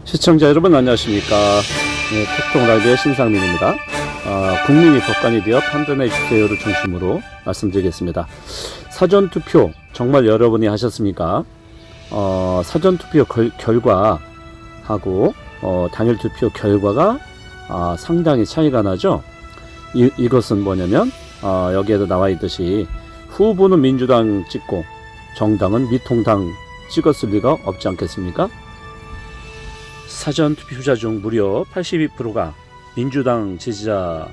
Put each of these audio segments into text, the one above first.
시청자 여러분 안녕하십니까. 네, 톡톡라이브의 신상민입니다. 국민이 법관이 되어 판단해 주세요를 중심으로 말씀드리겠습니다. 사전투표 정말 여러분이 하셨습니까? 사전투표 결과하고 당일 투표 결과가 상당히 차이가 나죠. 이것은 뭐냐면 여기에도 나와 있듯이 후보는 민주당 찍고 정당은 미통당 찍었을 리가 없지 않겠습니까? 사전 투표자 중 무려 82%가 민주당 지지자라고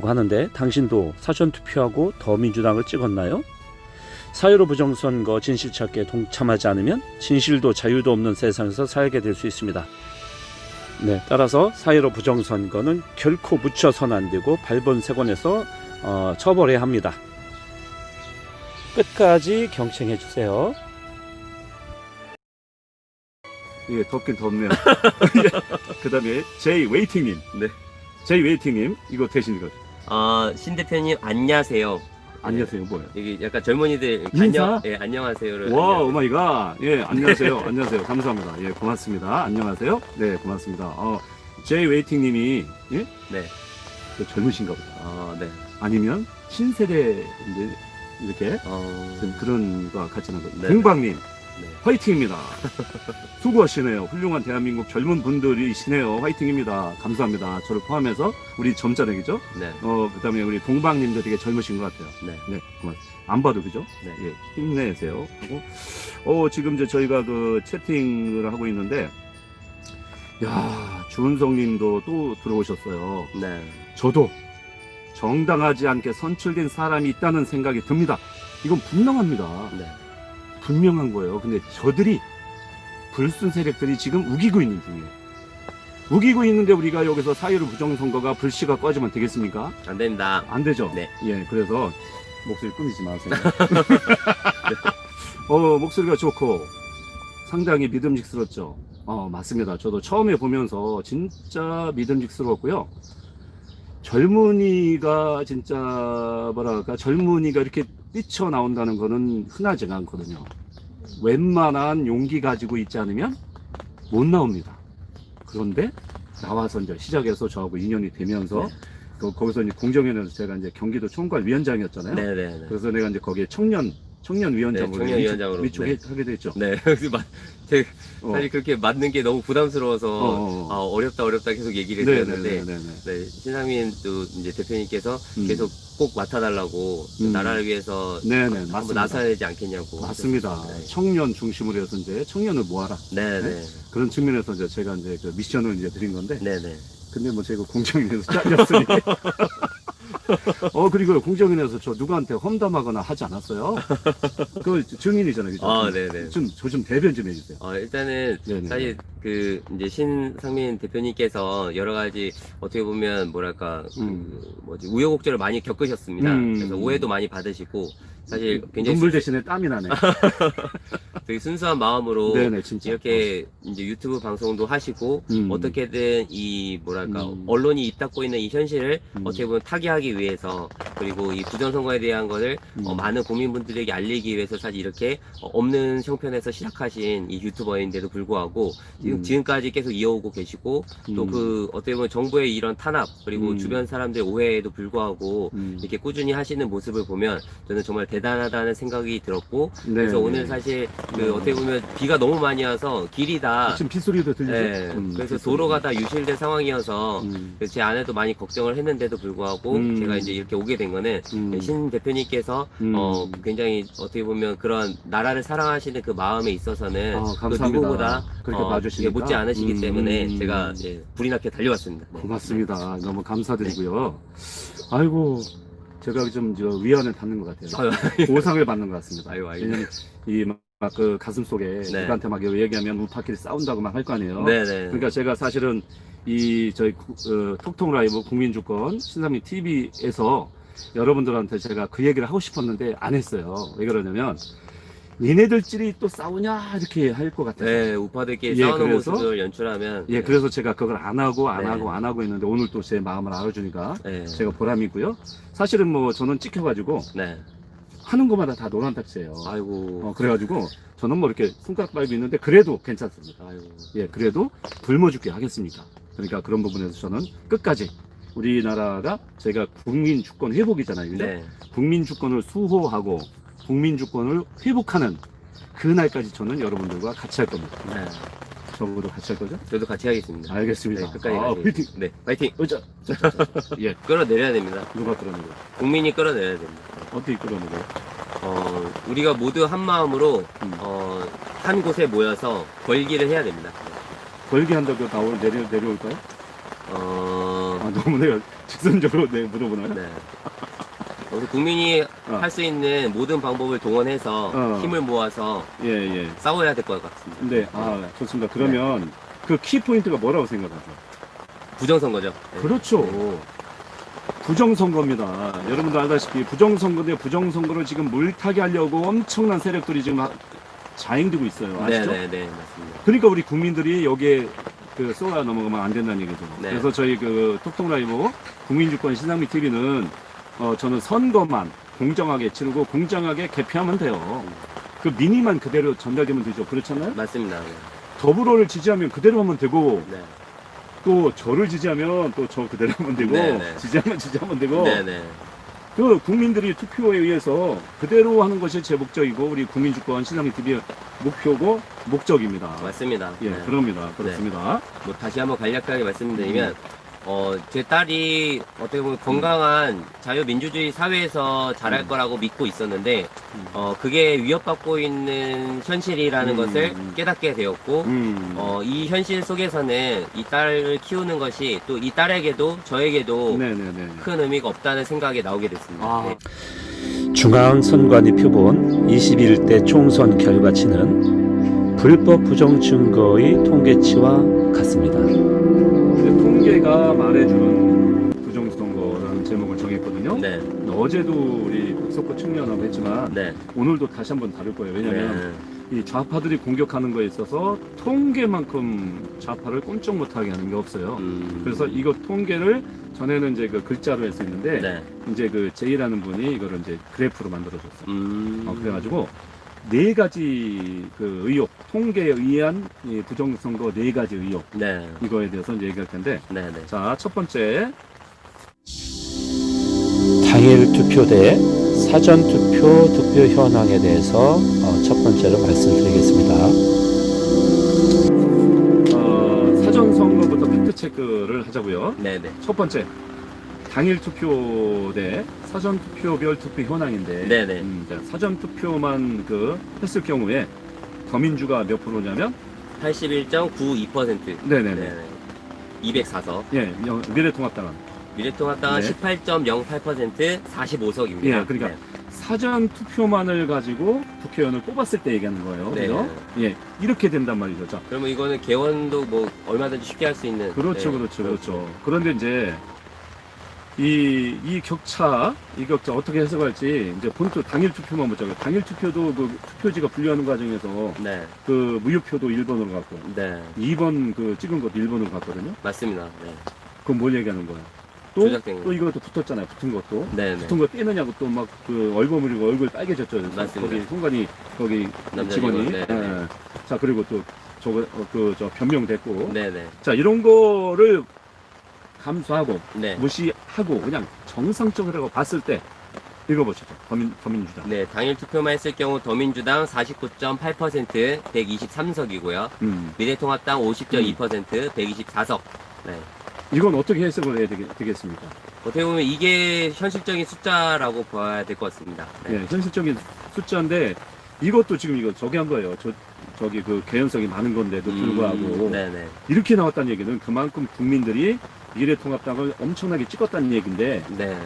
하는데 당신도 사전 투표하고 더민주당을 찍었나요? 사유로 부정선거 진실 찾기에 동참하지 않으면 진실도 자유도 없는 세상에서 살게 될 수 있습니다. 네, 따라서 사유로 부정선거는 결코 묻혀서는 안 되고 발본색원에서 처벌해야 합니다. 끝까지 경청해 주세요. 예, 덥긴 덥네요. 그 다음에 제이 웨이팅님. 네. 제이 웨이팅님, 이거 되신 거. 신 대표님 안녕하세요. 안녕하세요, 뭐예요? 여기 약간 젊은이들 인사? 안녕하세요를. 와, 오마이갓. 예, 안녕하세요. 안녕하세요. 감사합니다. 예, 고맙습니다. 안녕하세요. 네, 고맙습니다. 제이 웨이팅님이, 예? 네. 젊으신가 보다. 네. 아니면 신세대인데, 이렇게. 좀 그런 거 같이 는 거죠. 네. 공방님. 네. 화이팅입니다. 수고하시네요. 훌륭한 대한민국 젊은 분들이시네요. 화이팅입니다. 감사합니다. 저를 포함해서 우리 점자력이죠. 네. 그 다음에 우리 동방님도 되게 젊으신 것 같아요. 네. 네, 고맙습니다. 안 봐도 그죠? 네. 예, 힘내세요. 하고, 지금 이제 저희가 그 채팅을 하고 있는데, 야, 주은성님도 또 들어오셨어요. 네. 저도 정당하지 않게 선출된 사람이 있다는 생각이 듭니다. 이건 분명합니다. 네. 분명한 거예요. 근데 저들이 불순 세력들이 지금 우기고 있는 중이에요. 우기고 있는데 우리가 여기서 사유로 부정선거가 불씨가 꺼지면 되겠습니까? 안 됩니다. 안 되죠. 네. 예, 그래서 목소리 끊이지 마세요. 목소리가 좋고 상당히 믿음직스럽죠. 맞습니다. 저도 처음에 보면서 진짜 믿음직스러웠고요. 젊은이가 진짜 뭐랄까 젊은이가 이렇게 뛰쳐나온다는 거는 흔하지 않거든요. 웬만한 용기 가지고 있지 않으면 못 나옵니다. 그런데 나와서 이제 시작해서 저하고 인연이 되면서 거기서 이제 공정위원회에서 제가 이제 경기도 총괄위원장이었잖아요. 네네. 그래서 내가 이제 거기에 청년위원장으로 네, 청년위원장으로. 위촉하게 됐죠. 네. 사실 그렇게 맞는 게 너무 부담스러워서 어렵다 계속 얘기를 드렸는데 네, 신상민 또 이제 대표님께서 계속 꼭 맡아달라고 나라를 위해서 한번 맞습니다. 나서야 되지 않겠냐고. 맞습니다. 네. 청년 중심으로 해서 이제 청년을 모아라. 네네. 그런 측면에서 이제 제가 이제 그 미션을 이제 드린 건데. 네네. 근데 뭐 제가 공정위에서 잘렸으니. 그리고 공정위에서 저 누구한테 험담하거나 하지 않았어요. 그거 증인이잖아요. 그죠? 네네. 저 좀 대변 좀 해주세요. 일단은 네네. 사실 그 이제 신상민 대표님께서 여러 가지 어떻게 보면 뭐랄까 우여곡절을 많이 겪으셨습니다. 그래서 오해도 많이 받으시고 사실 굉장히 눈물 대신에 땀이 나네. 되게 순수한 마음으로 네네, 진짜. 이렇게 이제 유튜브 방송도 하시고 어떻게든 이 뭐랄까 언론이 입닫고 있는 이 현실을 어떻게 보면 타개하기 위해서 그리고 이 부정선거에 대한 것을 많은 국민분들에게 알리기 위해서 사실 이렇게 없는 형편에서 시작하신 이 유튜버인데도 불구하고 지금까지 계속 이어오고 계시고 또 그 어떻게 보면 정부의 이런 탄압 그리고 주변 사람들 오해에도 불구하고 이렇게 꾸준히 하시는 모습을 보면 저는 정말 대단하다는 생각이 들었고 그래서 오늘 사실 그 어떻게 보면 비가 너무 많이 와서 길이 다 지금 빗소리도 들리죠? 네, 그래서 도로가 다 유실된 상황이어서 제 아내도 많이 걱정을 했는데도 불구하고 제가 이제 이렇게 오게 된 거는 신 대표님께서 굉장히 어떻게 보면 그런 나라를 사랑하시는 그 마음에 있어서는 또 감사합니다. 누구보다 그렇게 봐주시니까. 못지 않으시기 때문에 제가 이제 불이 나게 달려왔습니다. 네. 고맙습니다. 너무 감사드리고요. 아이고, 제가 좀 위안을 받는 것 같아요. 보상을 받는 것 같습니다. 아유. 왜냐면 막 그 가슴 속에 누구한테 막 얘기하면 우파끼리 싸운다고 막 할 거 아니에요. 네네. 그러니까 제가 사실은 저희 톡톡 라이브 국민주권 신상민 TV에서 여러분들한테 제가 그 얘기를 하고 싶었는데 안 했어요. 왜 그러냐면 니네들끼리 또 싸우냐 이렇게 할 것 같아요. 네, 우파들끼리 싸우는 그래서, 모습을 연출하면 그래서 제가 그걸 안 하고 있는데 오늘 또 제 마음을 알아주니까 제가 보람이고요. 사실은 뭐 저는 찍혀가지고 하는 것마다 다 노란 딱지예요. 아이고. 그래가지고 저는 뭐 이렇게 손가락 밟이 있는데 그래도 괜찮습니다. 아이고. 예, 그래도 굶어 죽게 하겠습니다. 그러니까 그런 부분에서 저는 끝까지 우리나라가 제가 국민 주권 회복이잖아요. 그죠? 네. 국민 주권을 수호하고 국민 주권을 회복하는 그날까지 저는 여러분들과 같이 할 겁니다. 네. 저보도 같이 할 거죠? 저도 같이 하겠습니다. 알겠습니다. 네, 끝까지 아, 가야지. 화이팅! 네, 파이팅! 의자! 예, 끌어내려야 됩니다. 누가 끌어내요? 국민이 끌어내려야 됩니다. 어떻게 끌어내요? 우리가 모두 한 마음으로, 음. 한 곳에 모여서 걸기를 해야 됩니다. 걸기 한다고 내려올까요? 너무 내가 직선적으로 물어보나요? 네. 우리 국민이 어. 할 수 있는 모든 방법을 동원해서 힘을 모아서 예. 싸워야 될 것 같습니다. 네, 좋습니다. 그러면 그 키포인트가 뭐라고 생각하세요? 부정선거죠. 네. 그렇죠. 부정선거입니다. 여러분도 알다시피 부정선거인데 부정선거를 지금 물타기 하려고 엄청난 세력들이 지금 자행되고 있어요. 아시죠? 네, 맞습니다. 그러니까 우리 국민들이 여기에 쏘아 넘어가면 안 된다는 얘기죠. 네. 그래서 저희 톡톡라이브 국민주권 시상미 TV는 저는 선거만 공정하게 치르고 공정하게 개표하면 돼요. 그 민의만 그대로 전달되면 되죠. 그렇잖아요? 맞습니다. 네. 더불어를 지지하면 그대로 하면 되고 네. 또 저를 지지하면 또 저 그대로 하면 되고 네. 지지하면 되고 네. 그 국민들이 투표에 의해서 그대로 하는 것이 제 목적이고 우리 국민주권 시상미 TV의 목표고 목적입니다. 맞습니다. 예, 네. 그렇습니다. 뭐 다시 한번 간략하게 말씀드리면, 제 딸이 어떻게 보면 건강한 자유민주주의 사회에서 자랄 거라고 믿고 있었는데, 그게 위협받고 있는 현실이라는 것을 깨닫게 되었고, 이 현실 속에서는 이 딸을 키우는 것이 또 이 딸에게도 저에게도 네네네. 큰 의미가 없다는 생각이 나오게 됐습니다. 네. 중앙선관위 표본 21대 총선 결과치는 불법 부정 증거의 통계치와 같습니다. 통계가 말해주는 부정선거라는 제목을 정했거든요. 네. 어제도 우리 박석호 측면하고 했지만 네. 오늘도 다시 한번 다룰 거예요. 왜냐하면 이 좌파들이 공격하는 거에 있어서 통계만큼 좌파를 꼼짝 못하게 하는 게 없어요. 그래서 이거 통계를 전에는 이제 그 글자로 했었는데 네. 이제 그 제이라는 분이 이거를 이제 그래프로 만들어줬어요. 그래가지고 네 가지 그 의혹, 통계에 의한 이 부정선거 네 가지 의혹 네. 이거에 대해서 이제 얘기할 텐데, 네. 자, 첫 번째, 당일 투표대 사전 투표 득표 현황에 대해서 첫 번째로 말씀드리겠습니다. 사전 선거부터 팩트 체크를 하자고요. 네. 첫 번째, 당일 투표 대 사전 투표별 투표 현황인데, 네네. 자, 사전 투표만 했을 경우에 더민주가 몇 프로냐면, 81.92%. 네네네. 204석. 예, 미래통합당은. 미래통합당은 네. 18.08%, 45석입니다. 예, 그러니까 사전 투표만을 가지고 국회의원을 뽑았을 때 얘기하는 거예요. 네. 그죠? 예, 이렇게 된단 말이죠. 자, 그러면 이거는 개원도 뭐 얼마든지 쉽게 할 수 있는. 그렇죠. 그런데 이제 이 격차 어떻게 해석할지 이제 본투 당일 투표만 보자고요. 당일 투표도 그 투표지가 분류하는 과정에서 네. 그 무효표도 1번으로 갔고 네. 2번 그 찍은 것도 1번으로 갔거든요. 맞습니다. 네. 그건 뭘 얘기하는 거야? 조작된 또 이것도 붙었잖아요. 붙은 것도. 네. 붙은 거 떼느냐고 또 막 그 얼버무리고 얼굴 빨개졌죠. 맞습니다. 거기 순간이 거기 남자 직원이. 직원, 네. 예. 자, 그리고 또 저거 저 변명됐고. 네네. 자, 이런 거를 감수하고 네. 무시하고 그냥 정상적으로 봤을 때 읽어보시죠. 더민주당. 네. 당일 투표만 했을 경우 더민주당 49.8%, 123석이고요. 미래통합당 50.2%, 124석. 네. 이건 어떻게 해석을 해야 되겠습니까? 어떻게 보면 이게 현실적인 숫자라고 봐야 될 것 같습니다. 네. 예, 현실적인 숫자인데 이것도 지금 이거 저기 한 거예요. 저기 그 개연성이 많은 건데도 불구하고 네네. 이렇게 나왔다는 얘기는 그만큼 국민들이 미래통합당을 엄청나게 찍었다는 얘기인데 네.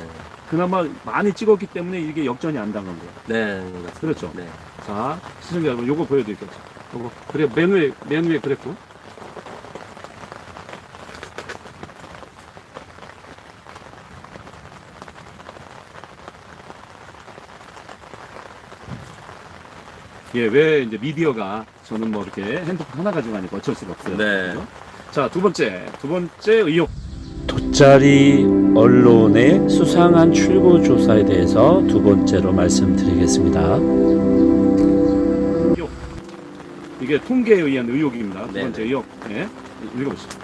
그나마 많이 찍었기 때문에 이게 역전이 안 당한 거예요. 네. 맞습니다. 그렇죠. 네. 자, 시청자 여러분, 요거 보여드릴게요. 요거. 그래, 맨 위에 그랬고. 예, 왜 이제 미디어가 저는 뭐 이렇게 핸드폰 하나 가지고 하니까 어쩔 수가 없어요. 네. 그죠? 자, 두 번째 의혹. 돗자리 언론의 수상한 출구 조사에 대해서 두 번째로 말씀드리겠습니다. 이게 통계에 의한 의혹입니다. 두 네. 번째 의혹. 네. 읽어보시죠.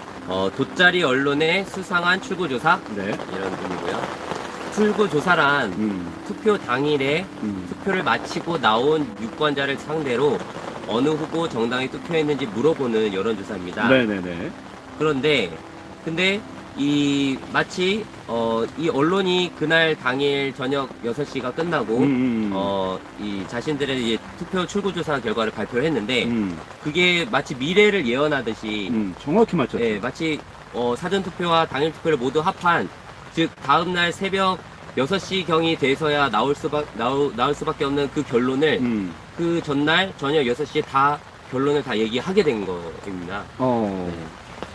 돗자리 언론의 수상한 출구조사 네. 이런 의미고요. 출구조사란 투표 당일에 투표를 마치고 나온 유권자를 상대로 어느 후보 정당에 투표했는지 물어보는 여론조사입니다. 네네네. 근데 이 마치 이 언론이 그날 당일 저녁 6시가 끝나고 이 자신들의 이제 투표 출구조사 결과를 발표를 했는데 그게 마치 미래를 예언하듯이 정확히 맞췄죠. 예, 마치 사전 투표와 당일 투표를 모두 합한 즉 다음날 새벽 6시경이 돼서야 나올 수밖에 없는 그 결론을 그 전날 저녁 6시에 다 결론을 다 얘기하게 된 겁니다. 네.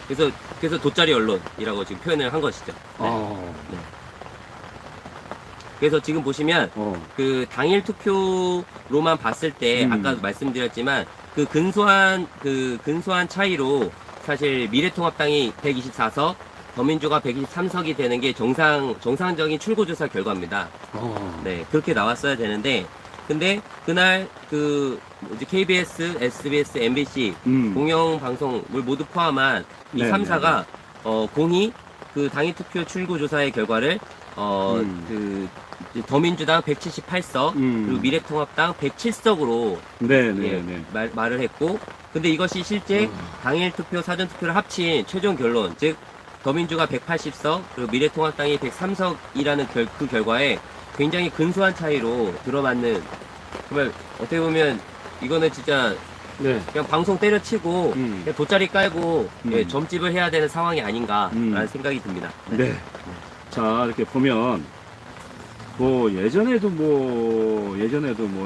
그래서 돗자리 언론이라고 지금 표현을 한 것이죠. 네. 네. 그래서 지금 보시면 그 당일 투표로만 봤을 때 아까도 말씀드렸지만 그 근소한 차이로 사실 미래통합당이 124석, 더민주가 123석이 되는 게 정상적인 출구조사 결과입니다. 네, 그렇게 나왔어야 되는데, 근데 그날 KBS, SBS, MBC 공영방송을 모두 포함한 이 네, 3사가 공히 그 당일 투표 출구조사의 결과를 더민주당 178석, 그리고 미래통합당 107석으로 말을 했고, 근데 이것이 실제 당일 투표, 사전 투표를 합친 최종 결론, 즉 더민주가 180석, 그리고 미래통합당이 103석이라는 그 결과에 굉장히 근소한 차이로 들어맞는, 정말 어떻게 보면 이거는 진짜 그냥 방송 때려치고 그냥 돗자리 깔고 점집을 해야 되는 상황이 아닌가라는 생각이 듭니다. 네. 자, 이렇게 보면 예전에도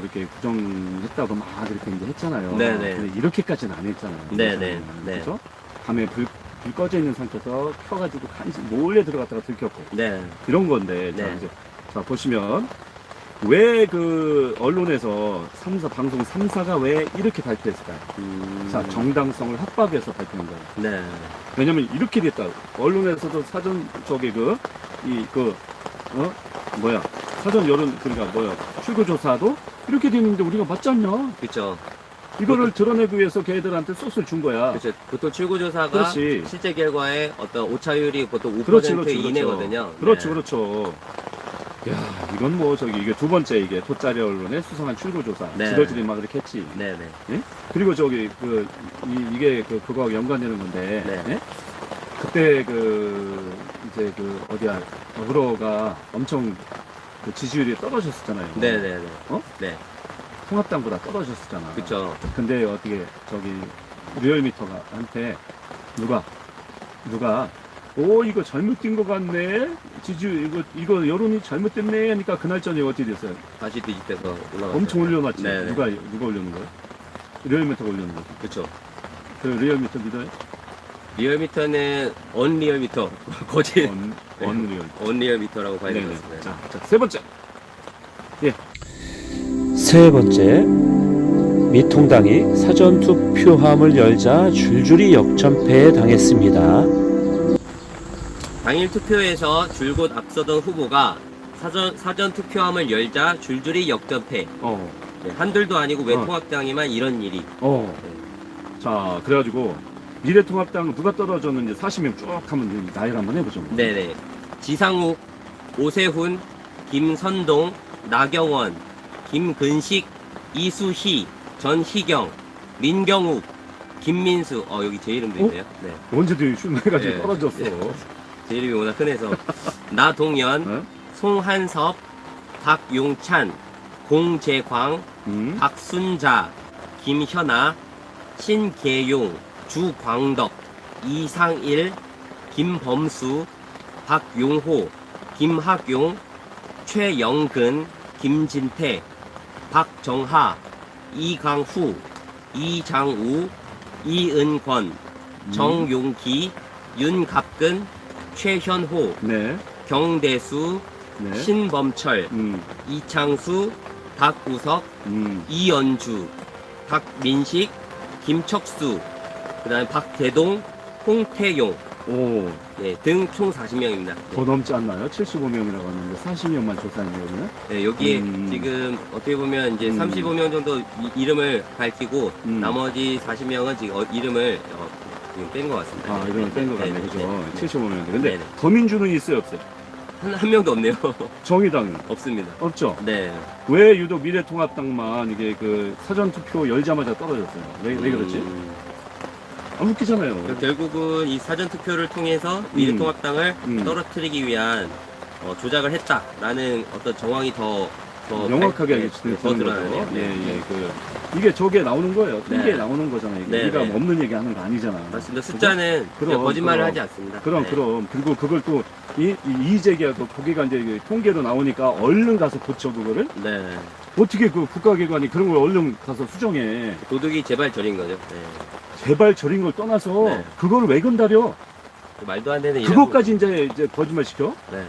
이렇게 부정했다고 막 이렇게 이제 했잖아요. 네네. 근데 이렇게까지는 안 했잖아요. 네네. 그렇죠? 밤에 불 꺼져 있는 상태에서 켜가지고 간신히 몰래 들어갔다가 들켰고 네. 이런 건데 네. 자 보시면 왜 그 언론에서 방송 3사가 왜 이렇게 발표했을까요? 자, 정당성을 확보하기 위해서 발표한 거예요. 네. 왜냐면 이렇게 됐다. 언론에서도 사전 사전 여론 출구조사도 이렇게 됐는데 우리가 맞지 않냐? 그렇죠. 이거를 드러내기 위해서 걔들한테 소스를 준 거야. 그렇죠. 보통 출구조사가 그렇지. 실제 결과에 어떤 오차율이 보통 5% 그렇지. 이내거든요. 그렇죠, 네. 그렇죠. 야, 이건 이게 두 번째 이게 돗자리 언론의 수상한 출구조사. 네. 지들끼리 막 이렇게 했지. 네네. 예? 그리고 이게 그거하고 연관되는 건데. 네. 예? 그때 어그로가 엄청 지지율이 떨어졌었잖아요. 네네네. 네. 통합당보다 떨어졌었잖아. 그쵸. 근데 어떻게 리얼미터한테 누가 이거 잘못된 것 같네. 이거 여론이 잘못됐네 하니까 그날 저녁에 어떻게 됐어요? 다시 뒤집혀서 올라갔어요. 엄청 올려놨지. 네네. 누가 올려놓은 거예요? 리얼미터가 올려놓은 거지. 그쵸. 그 리얼미터 믿어요? 리얼미터는 언리얼미터. 거짓. 언리얼. 언리얼미터라고 봐야 네네. 되겠습니다. 자, 세 번째. 세 번째, 미통당이 사전투표함을 열자 줄줄이 역전패에 당했습니다. 당일 투표에서 줄곧 앞서던 후보가 사전 투표함을 열자 줄줄이 역전패. 네, 한둘도 아니고 외통합당에만 이런 일이. 자, 그래가지고 미래통합당 누가 떨어졌는지 40명 쭉 하면 나열 한번 해보죠. 네네. 지상욱, 오세훈, 김선동, 나경원, 김근식, 이수희, 전희경, 민경욱, 김민수. 여기 제 이름도 있네요. 네. 언제도 흉내가지고 네. 떨어졌어. 제 이름이 워낙 흔해서. 나동현, 송한섭, 박용찬, 공재광, 박순자, 김현아, 신계용, 주광덕, 이상일, 김범수, 박용호, 김학용, 최영근, 김진태, 박정하, 이강후, 이장우, 이은권, 정용기, 윤갑근, 최현호, 네. 경대수, 네. 신범철, 이창수, 박우석, 이연주, 박민식, 김척수, 그 다음에 박대동, 홍태용, 오, 네, 등 총 40명입니다. 더 넘지 않나요? 75명이라고 하는데 40명만 조사했네요, 여기는. 네, 여기에 음. 지금 어떻게 보면 이제 음. 35명 정도 이름을 밝히고 음. 나머지 40명은 지금 이름을 지금 뺀 것 같습니다. 아, 이거는 뺀 것 같네, 네, 그죠? 네, 네. 75명인데. 근데 네네. 더민주는 있어요, 없어요? 한 명도 없네요. 정의당은 없습니다. 없죠? 네. 왜 유독 미래통합당만 이게 그 사전투표 열자마자 떨어졌어요? 왜 그렇지? 아, 웃기잖아요. 결국은 이 사전 투표를 통해서 미래통합당을 음. 떨어뜨리기 위한 조작을 했다라는 어떤 정황이 더 명확하게 네, 알려주는 더 드러나네요. 예, 네. 예, 이게 저게 나오는 거예요. 통계에 네. 나오는 거잖아요. 이게 네, 우리가 네. 뭐 없는 얘기 하는 거 아니잖아. 맞습니다. 숫자는 그럼, 거짓말을 그럼. 하지 않습니다. 그럼, 네. 그럼. 그리고 그걸 또, 이재기가 거기가 이제 그 통계로 나오니까 얼른 가서 고쳐, 그거를. 네. 어떻게 그 국가기관이 그런 걸 얼른 가서 수정해. 도둑이 제발 저린 거죠. 네. 제발 저린 걸 떠나서, 네. 그걸 왜 건다려? 말도 안 되는 그것까지 이제 거짓말 시켜? 네.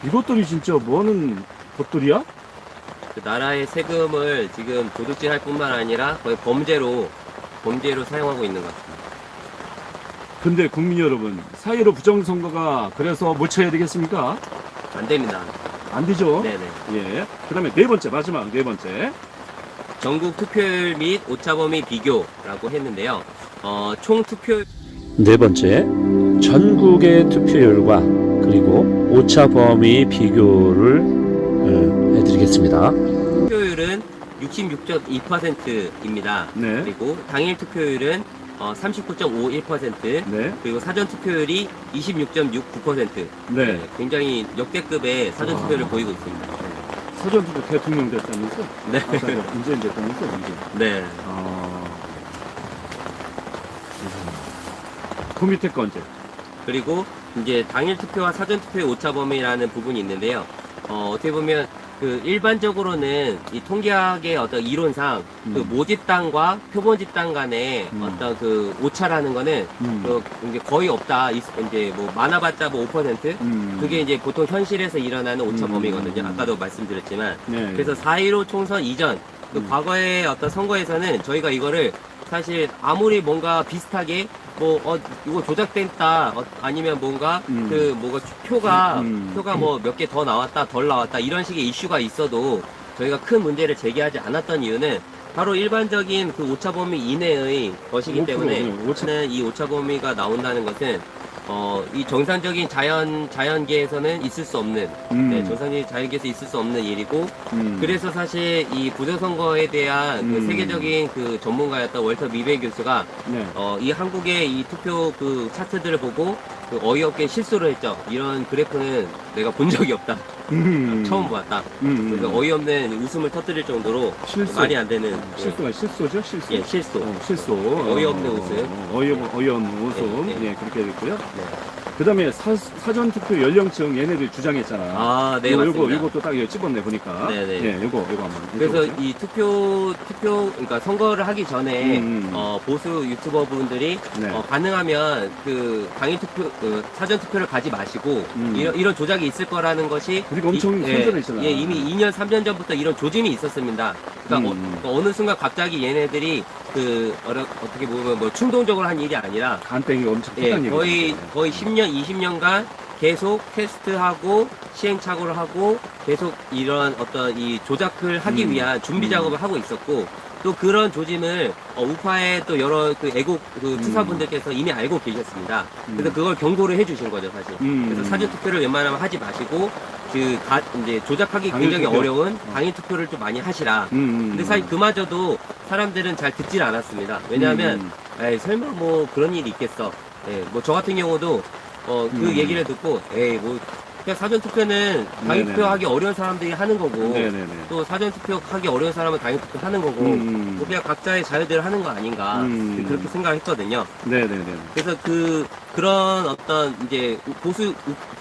이것들이 진짜 뭐는 것들이야? 그 나라의 세금을 지금 도둑질할 뿐만 아니라 거의 범죄로 사용하고 있는 것 같습니다. 근데 국민 여러분, 4.15 부정선거가 그래서 못 쳐야 되겠습니까? 안 됩니다. 안 되죠? 네네. 예. 그 다음에 네 번째, 마지막 네 번째. 전국 투표율 및 오차범위 비교라고 했는데요. 총 투표 네 번째, 전국의 투표율과 그리고 오차 범위 비교를 해드리겠습니다. 투표율은 66.2%입니다. 네. 그리고 당일 투표율은 39.51%, 네. 그리고 사전 투표율이 26.69%. 네. 굉장히 역대급의 사전 와. 투표를 보이고 있습니다. 사전투표 대통령 됐다면서? 네. 문재인 대통령이죠, 문재인. 네. 그 밑에 거 언제? 그리고 이제 당일 투표와 사전 투표의 오차 범위라는 부분이 있는데요. 어떻게 보면 그 일반적으로는 이 통계학의 어떤 이론상 그 모집당과 표본집당 간의 어떤 그 오차라는 거는 그 이제 거의 없다. 이제 뭐 많아봤자 뭐 5%. 그게 이제 보통 현실에서 일어나는 오차 범위거든요. 아까도 말씀드렸지만. 네. 그래서 4.15 총선 이전 그 과거의 어떤 선거에서는 저희가 이거를 사실 아무리 뭔가 비슷하게 이거 조작됐다 아니면 뭔가 뭐가 표가 뭐 몇 개 더 나왔다 덜 나왔다 이런 식의 이슈가 있어도 저희가 큰 문제를 제기하지 않았던 이유는 바로 일반적인 그 오차 범위 이내의 것이기 때문에 이 오차 범위가 나온다는 것은 이 정상적인 자연계에서는 있을 수 없는, 네, 정상적인 자연계에서 있을 수 없는 일이고, 그래서 사실 이 부정선거에 대한 그 세계적인 그 전문가였던 월터 미베 교수가, 네. 이 한국의 이 투표 그 차트들을 보고, 그 어이없게 실수를 했죠. 이런 그래프는 내가 본 적이 없다. 처음 보았다. 그래서 어이없는 웃음을 터뜨릴 정도로 실수. 말이 안 되는 실수죠, 실수. 예, 실수. 실수. 어이없는 웃음. 어이없는 웃음. 네, 네. 예, 그렇게 됐고요. 네. 그 다음에 사전투표 연령층 얘네들이 주장했잖아. 아, 네, 맞습니다. 요것도 딱 여기 집었네, 보니까. 네네. 예, 요거 한번. 그래서 읽어보세요. 이 그러니까 선거를 하기 전에, 보수 유튜버 분들이, 네. 가능하면 그 당일 투표, 사전 투표를 가지 마시고, 이런 조작이 있을 거라는 것이. 우리가 엄청 선전했잖아. 예, 이미 2년, 3년 전부터 이런 조짐이 있었습니다. 그러니까 어느 순간 갑자기 얘네들이 어떻게 보면 뭐 충동적으로 한 일이 아니라, 간땡이가 엄청 예, 컸다는 얘기죠. 거의 10년, 20년간 계속 테스트하고 시행착오를 하고 계속 이런 어떤 이 조작을 하기 위한 준비 작업을 하고 있었고 또 그런 조짐을 우파의 또 여러 그 애국 그 투사분들께서 이미 알고 계셨습니다. 그래서 그걸 경고를 해주신 거죠, 사실. 그래서 사전 투표를 웬만하면 하지 마시고 이제 조작하기 당일 굉장히 투표. 어려운 당일 투표를 좀 많이 하시라. 근데 사실 그마저도 사람들은 잘 듣질 않았습니다. 왜냐하면 에이, 설마 뭐 그런 일이 있겠어. 예, 뭐 저 같은 경우도 그 얘기를 듣고 에이 뭐 그냥 사전 투표는 당일 네네네. 투표하기 어려운 사람들이 하는 거고 네네네. 또 사전 투표하기 어려운 사람은 당일 투표 하는 거고 뭐 그냥 각자의 자유대로 하는 거 아닌가 그렇게 생각했거든요. 네네네. 그래서 그런 어떤 이제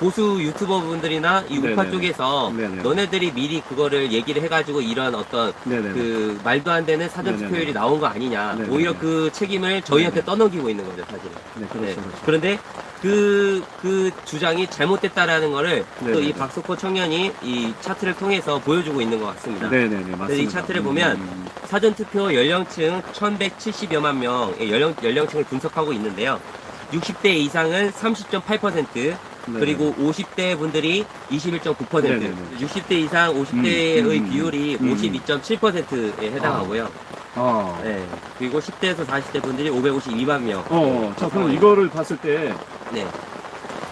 보수 유튜버 분들이나 이 우파 네네. 쪽에서 네네. 너네들이 미리 그거를 얘기를 해가지고 이런 어떤 네네네. 그 말도 안 되는 사전 네네네. 투표율이 나온 거 아니냐. 네네네. 오히려 그 책임을 저희한테 네네. 떠넘기고 있는 거죠, 사실은. 네, 그렇죠. 네. 그렇죠. 그런데 그 주장이 잘못됐다라는 거를 또 네네네. 이 박석호 청년이 이 차트를 통해서 보여주고 있는 것 같습니다. 네네네. 맞습니다. 그래서 이 차트를 보면 사전투표 연령층 1170여만 명의 연령층을 분석하고 있는데요. 60대 이상은 30.8%, 네. 그리고 50대 분들이 21.9%, 네네네. 60대 이상 50대의 비율이 52.7%에 해당하고요. 아. 네. 그리고 10대에서 40대 분들이 552만 명. 자, 그럼 이거를 봤을 때 네,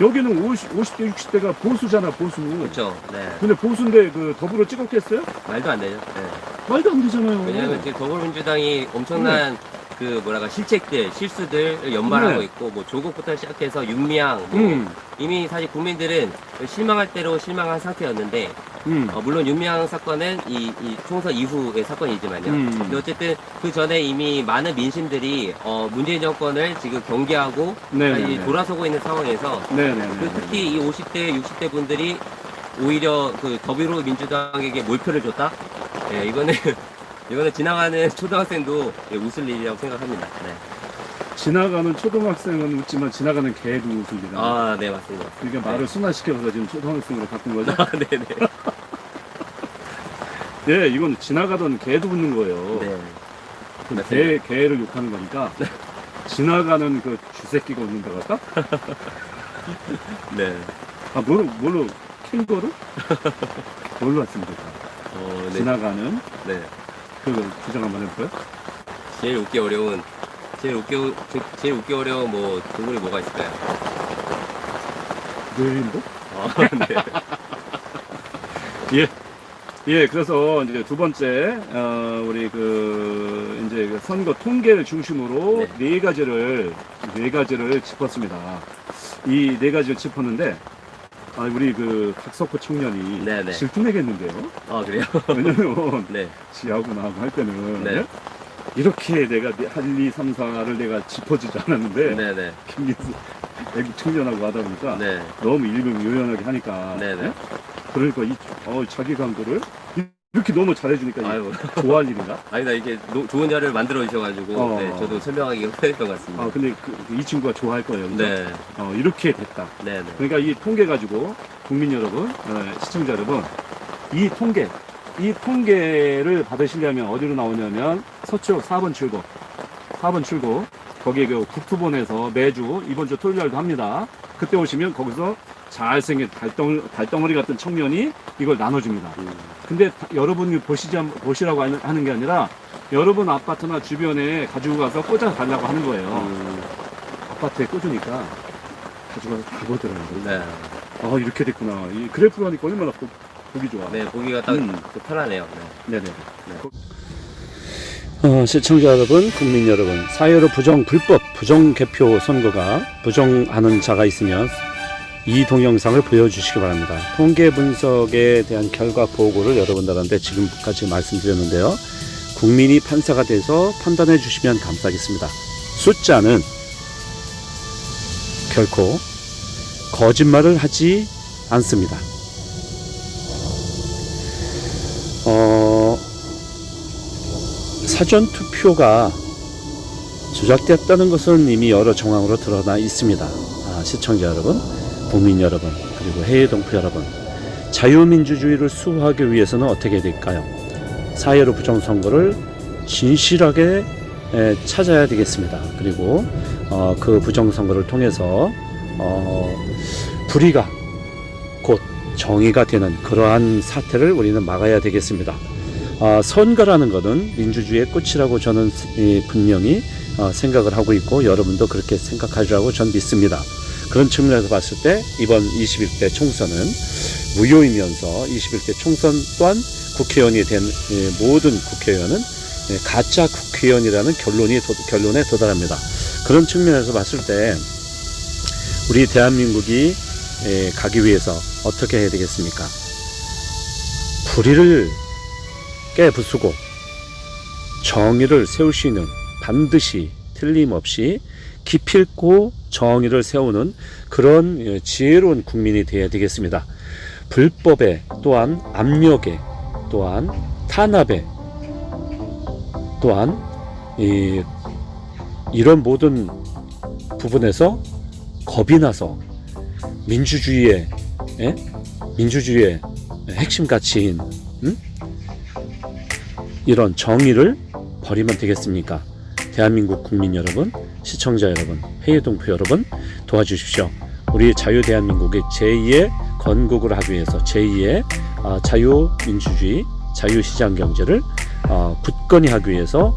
여기는 50대, 60대가 보수잖아, 보수. 그렇죠. 네. 근데 보수인데 그 더불어 찍었겠어요? 말도 안 되죠. 네. 말도 안 되잖아요. 왜냐하면 지금 더불어민주당이 엄청난 그 뭐랄까 실책들, 실수들 연말하고 네. 있고, 뭐 조국부터 시작해서 윤미향, 뭐 이미 사실 국민들은 실망할 대로 실망한 상태였는데, 물론 윤미향 사건은 이 총선 이후의 사건이지만요. 근데 어쨌든 그 전에 이미 많은 민심들이 문재인 정권을 지금 경계하고 네네네. 다시 돌아서고 있는 상황에서, 네네네. 그 특히 이 50대, 60대 분들이 오히려 그 더불어민주당에게 몰표를 줬다? 예, 이거는 지나가는 초등학생도 웃을 일이라고 생각합니다. 네. 지나가는 초등학생은 웃지만 지나가는 개도 웃습니다. 아, 네, 맞습니다. 그러니까 말을 순화시켜서 지금 초등학생으로 바꾼 거죠? 아, 네네. 네, 이건 지나가던 개도 웃는 거예요. 네. 그럼 개를 욕하는 거니까 지나가는 그 쥐새끼가 웃는다고 할까? 네. 아, 뭘로 캥거루? 뭘로 왔습니까? 네. 지나가는 네. 그 주장 한번 해볼까요? 제일 웃기 어려운 뭐 동물이 뭐가 있을까요? 뇌인도? 네. 예, 그래서 이제 두 번째, 우리 이제 그 선거 통계를 중심으로 네 가지를 짚었습니다. 이 네 가지를 짚었는데, 우리 박석호 청년이 네네. 질투내겠는데요? 아, 그래요? 왜냐면, 네. 지하고 나하고 할 때는, 네. 이렇게 내가 1, 2, 3, 4를 내가 짚어주지 않았는데, 네네. 김기수 애국 청년하고 하다 보니까, 네. 너무 일명요연하게 하니까, 네네. 그러니까 자기 광고를 이렇게 너무 잘해주니까 아이고. 좋아할 일인가? 아니, 나 이렇게 좋은 자료를 만들어 주셔가지고, 네, 저도 설명하기가 편했던 것 같습니다. 근데 이 친구가 좋아할 거예요. 그죠? 네. 이렇게 됐다. 네네. 그러니까 이 통계 가지고 국민 여러분, 시청자 여러분, 이 통계를 받으시려면 어디로 나오냐면 서초역 4번 출구, 거기에 그 국토본에서 매주 이번 주 토요일 날도 합니다. 그때 오시면 거기서 잘생긴 달덩어리 같은 청년이 이걸 나눠줍니다. 근데 여러분이 보시라고 하는 게 아니라 여러분 아파트나 주변에 가지고 가서 꽂아 달라고 하는 거예요. 아파트에 꽂으니까 가지고 가서 다 보더라고요. 네. 이렇게 됐구나. 이 그래프로 하니까 얼마나 보기 좋아. 네, 보기가 딱 편하네요. 네. 네네. 시청자 여러분, 국민 여러분, 사회로 불법 부정 개표 선거가 부정하는 자가 있으면 이 동영상을 보여주시기 바랍니다. 통계 분석에 대한 결과 보고를 여러분들한테 지금까지 말씀드렸는데요. 국민이 판사가 돼서 판단해 주시면 감사하겠습니다. 숫자는 결코 거짓말을 하지 않습니다. 사전투표가 조작됐다는 것은 이미 여러 정황으로 드러나 있습니다. 시청자 여러분, 국민 여러분, 그리고 해외 동포 여러분, 자유민주주의를 수호하기 위해서는 어떻게 해야 될까요? 사회로 부정선거를 진실하게 찾아야 되겠습니다. 그리고 그 부정선거를 통해서 불의가 곧 정의가 되는 그러한 사태를 우리는 막아야 되겠습니다. 선거라는 것은 민주주의의 꽃이라고 저는 분명히 생각을 하고 있고, 여러분도 그렇게 생각하리라고 전 믿습니다. 그런 측면에서 봤을 때 이번 21대 총선은 무효이면서 21대 총선 또한 국회의원이 된 모든 국회의원은 가짜 국회의원이라는 결론에 도달합니다. 그런 측면에서 봤을 때 우리 대한민국이 가기 위해서 어떻게 해야 되겠습니까? 불의를 깨부수고 정의를 세울 수 있는, 반드시 틀림없이 기필코 정의를 세우는 그런 지혜로운 국민이 되어야 되겠습니다. 불법에, 또한 압력에, 또한 탄압에, 또한 이런 모든 부분에서 겁이 나서 민주주의의 핵심 가치인 이런 정의를 버리면 되겠습니까? 대한민국 국민 여러분, 시청자 여러분, 회의동포 여러분 도와주십시오. 우리 자유대한민국의 제2의 건국을 하기 위해서 제2의 자유민주주의, 자유시장경제를 굳건히 하기 위해서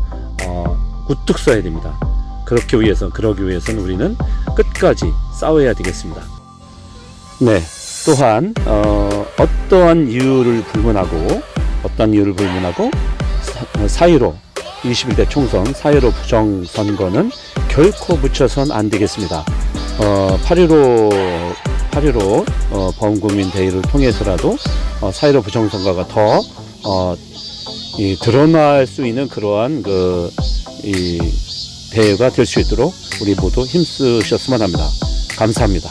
우뚝 서야 됩니다. 그러기 위해서는 우리는 끝까지 싸워야 되겠습니다. 네, 또한 어떠한 이유를 불문하고 4.15 21대 총선 4.15 부정선거는 결코 묻혀선 안 되겠습니다. 8.15 범국민 대의를 통해서라도 4.15 부정선거가 더 드러날 수 있는 그러한 대회가 될 수 있도록 우리 모두 힘쓰셨으면 합니다. 감사합니다.